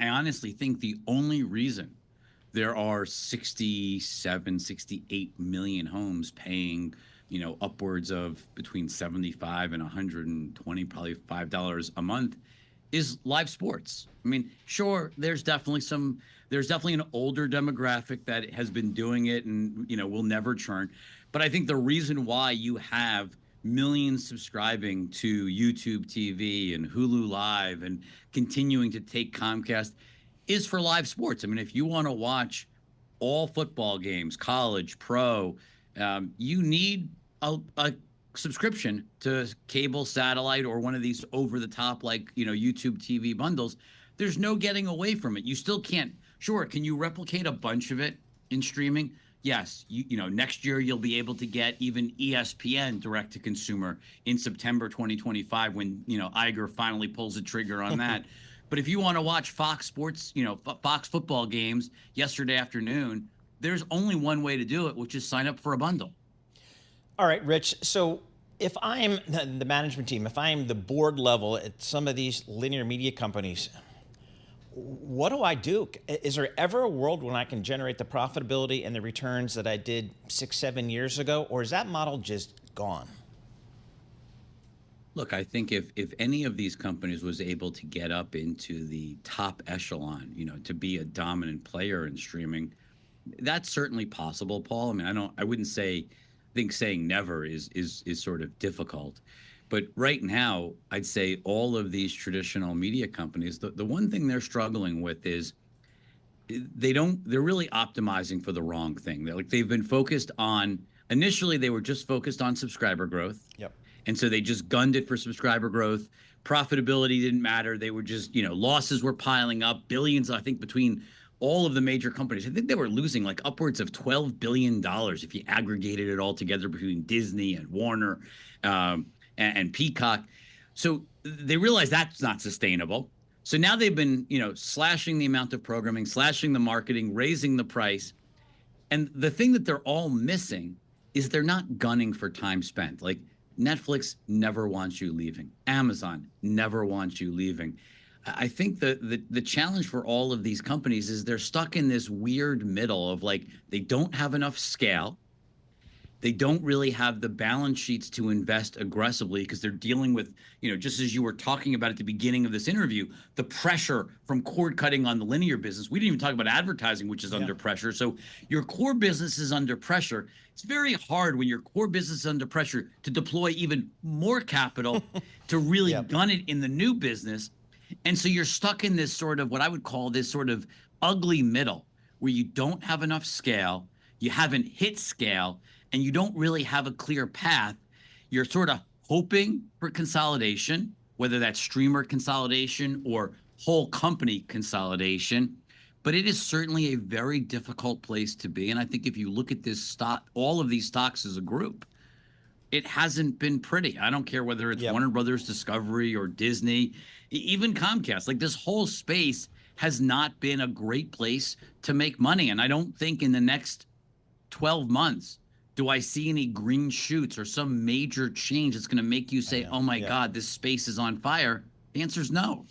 I honestly think the only reason there are 67, 68 million homes paying, upwards of between 75 and 120, probably $5 a month is live sports. I mean, sure, there's definitely an older demographic that has been doing it and, will never churn. But I think the reason why you have millions subscribing to YouTube TV and Hulu Live and continuing to take Comcast is for live sports. I mean, if you want to watch all football games, college, pro, you need a subscription to cable, satellite, or one of these over the top, like, YouTube TV bundles. There's no getting away from it. You still can't. Sure, can you replicate a bunch of it in streaming? Yes. Next year you'll be able to get even ESPN direct to consumer in September 2025 when, Iger finally pulls the trigger on that. But if you want to watch Fox Sports, Fox football games yesterday afternoon, there's only one way to do it, which is sign up for a bundle. All right, Rich. So if I'm the management team, if I'm the board level at some of these linear media companies, what do I do? Is there ever a world when I can generate the profitability and the returns that I did 6-7 years ago, or is that model just gone? Look, I think if any of these companies was able to get up into the top echelon, to be a dominant player in streaming, that's certainly possible, Paul. I mean, I wouldn't think saying never is sort of difficult. But right now, I'd say all of these traditional media companies, the one thing they're struggling with is they're really optimizing for the wrong thing. They've been focused on, initially they were just focused on subscriber growth. Yep. And so they just gunned it for subscriber growth. Profitability didn't matter. They were just, losses were piling up, billions, I think, between all of the major companies. I think they were losing like upwards of $12 billion if you aggregated it all together between Disney and Warner and Peacock. So they realized that's not sustainable. So now they've been, slashing the amount of programming, slashing the marketing, raising the price. And the thing that they're all missing is they're not gunning for time spent. Like Netflix never wants you leaving. Amazon never wants you leaving. I think the challenge for all of these companies is they're stuck in this weird middle of like, they don't have enough scale. They don't really have the balance sheets to invest aggressively because they're dealing with, just as you were talking about at the beginning of this interview, the pressure from cord cutting on the linear business. We didn't even talk about advertising, which is under pressure. So your core business is under pressure. It's very hard when your core business is under pressure to deploy even more capital to really gun it in the new business. And so you're stuck in this sort of what I would call this sort of ugly middle where you don't have enough scale, you haven't hit scale, and you don't really have a clear path. You're sort of hoping for consolidation, whether that's streamer consolidation or whole company consolidation. But it is certainly a very difficult place to be. And I think if you look at this stock, all of these stocks as a group, it hasn't been pretty. I don't care whether it's Warner Brothers Discovery or Disney, even Comcast. Like this whole space has not been a great place to make money. And I don't think in the next 12 months, do I see any green shoots or some major change that's going to make you say, oh my God, this space is on fire? The answer is no.